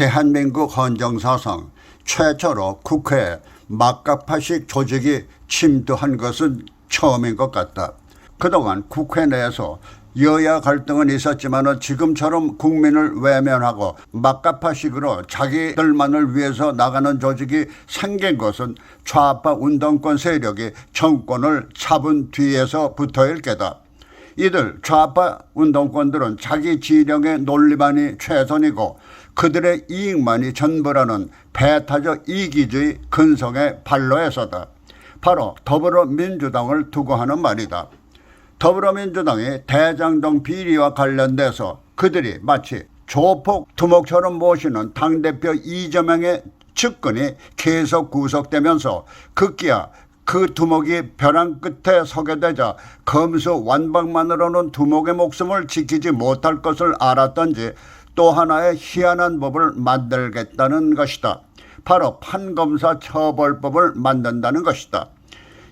대한민국 헌정사상 최초로 국회에 막가파식 조직이 침투한 것은 처음인 것 같다. 그동안 국회 내에서 여야 갈등은 있었지만 지금처럼 국민을 외면하고 막가파식으로 자기들만을 위해서 나가는 조직이 생긴 것은 좌파 운동권 세력이 정권을 잡은 뒤에서 부터일 게다. 이들 좌파 운동권들은 자기 진영의 논리만이 최선이고 그들의 이익만이 전부라는 배타적 이기주의 근성의 발로에서다. 바로 더불어민주당을 두고 하는 말이다. 더불어민주당이 대장동 비리와 관련돼서 그들이 마치 조폭 두목처럼 모시는 당대표 이재명의 측근이 계속 구속되면서 급기야 그 두목이 벼랑 끝에 서게 되자 검수완박만으로는 두목의 목숨을 지키지 못할 것을 알았던지 또 하나의 희한한 법을 만들겠다는 것이다. 바로 판검사 처벌법을 만든다는 것이다.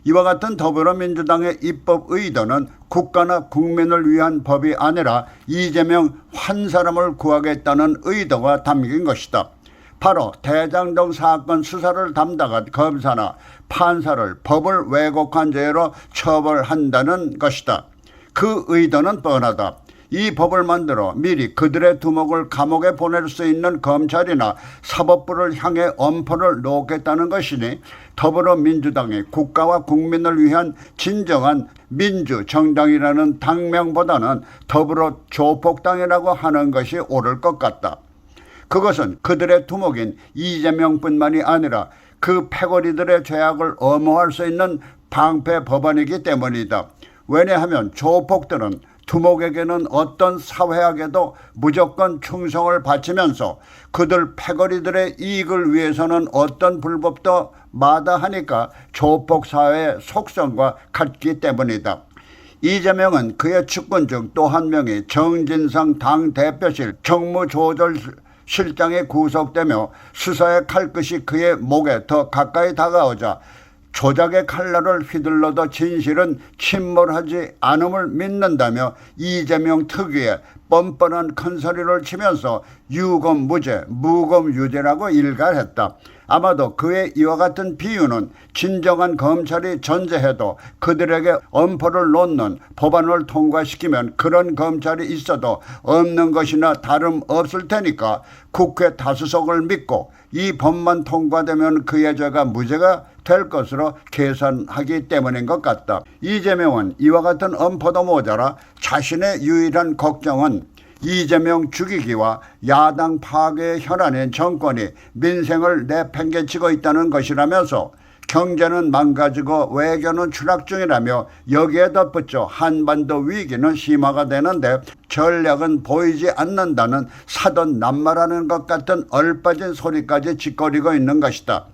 이와 같은 더불어민주당의 입법 의도는 국가나 국민을 위한 법이 아니라 이재명 한 사람을 구하겠다는 의도가 담긴 것이다. 바로 대장동 사건 수사를 담당한 검사나 판사를 법을 왜곡한 죄로 처벌한다는 것이다. 그 의도는 뻔하다. 이 법을 만들어 미리 그들의 두목을 감옥에 보낼 수 있는 검찰이나 사법부를 향해 엄포를 놓겠다는 것이니 더불어민주당이 국가와 국민을 위한 진정한 민주정당이라는 당명보다는 더불어 조폭당이라고 하는 것이 옳을 것 같다. 그것은 그들의 두목인 이재명뿐만이 아니라 그 패거리들의 죄악을 엄호할 수 있는 방패 법안이기 때문이다. 왜냐하면 조폭들은 두목에게는 어떤 사회학에도 무조건 충성을 바치면서 그들 패거리들의 이익을 위해서는 어떤 불법도 마다하니까 조폭 사회의 속성과 같기 때문이다. 이재명은 그의 측근 중 또 한 명이 정진상 당대표실 정무조절실장에 구속되며 수사의 칼끝이 그의 목에 더 가까이 다가오자 조작의 칼날을 휘둘러도 진실은 침몰하지 않음을 믿는다며 이재명 특유의 뻔뻔한 큰소리를 치면서 유검무죄, 무검유죄라고 일갈했다. 아마도 그의 이와 같은 비유는 진정한 검찰이 존재해도 그들에게 엄포를 놓는 법안을 통과시키면 그런 검찰이 있어도 없는 것이나 다름없을 테니까 국회 다수석을 믿고 이 법만 통과되면 그의 죄가 무죄가 될 것으로 계산하기 때문인 것 같다. 이재명은 이와 같은 엄포도 모자라 자신의 유일한 걱정은 이재명 죽이기와 야당 파괴의 혈안인 정권이 민생을 내팽개치고 있다는 것이라면서 경제는 망가지고 외교는 추락 중이라며 여기에 덧붙여 한반도 위기는 심화가 되는데 전략은 보이지 않는다는 사돈 낱말하는 것 같은 얼빠진 소리까지 짓거리고 있는 것이다.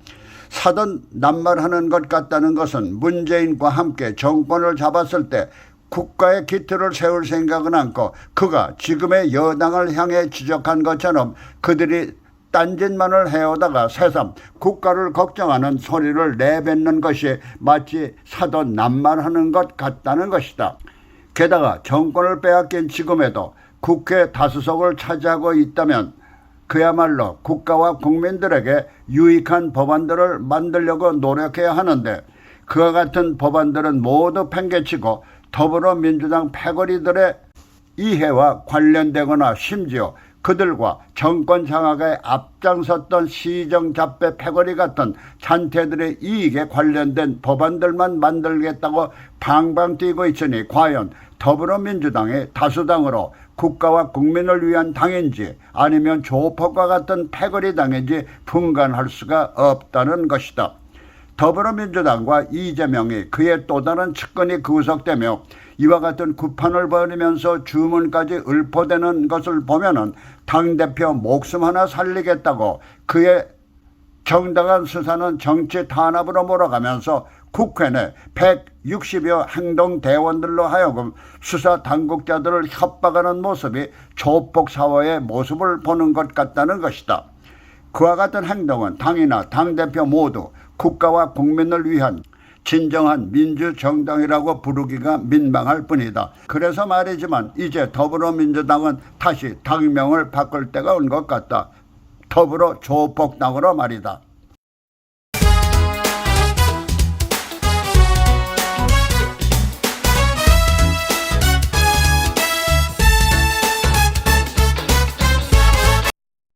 사돈 낱말하는 것 같다는 것은 문재인과 함께 정권을 잡았을 때 국가의 기틀을 세울 생각은 않고 그가 지금의 여당을 향해 지적한 것처럼 그들이 딴짓만을 해오다가 새삼 국가를 걱정하는 소리를 내뱉는 것이 마치 사돈 낱말하는 것 같다는 것이다. 게다가 정권을 빼앗긴 지금에도 국회 다수석을 차지하고 있다면 그야말로 국가와 국민들에게 유익한 법안들을 만들려고 노력해야 하는데 그와 같은 법안들은 모두 팽개치고 더불어민주당 패거리들의 이해와 관련되거나 심지어 그들과 정권 장악에 앞장섰던 시정잡배 패거리 같은 잔태들의 이익에 관련된 법안들만 만들겠다고 방방 뛰고 있으니 과연 더불어민주당이 다수당으로 국가와 국민을 위한 당인지 아니면 조폭과 같은 패거리 당인지 분간할 수가 없다는 것이다. 더불어민주당과 이재명이 그의 또 다른 측근이 구속되며 이와 같은 구판을 벌이면서 주문까지 읊어대는 것을 보면은 당대표 목숨 하나 살리겠다고 그의 정당한 수사는 정치 탄압으로 몰아가면서 국회 내 160여 행동대원들로 하여금 수사 당국자들을 협박하는 모습이 조폭 사회의 모습을 보는 것 같다는 것이다. 그와 같은 행동은 당이나 당대표 모두 국가와 국민을 위한 진정한 민주정당이라고 부르기가 민망할 뿐이다. 그래서 말이지만 이제 더불어민주당은 다시 당명을 바꿀 때가 온 것 같다. 더불어 조폭당으로 말이다.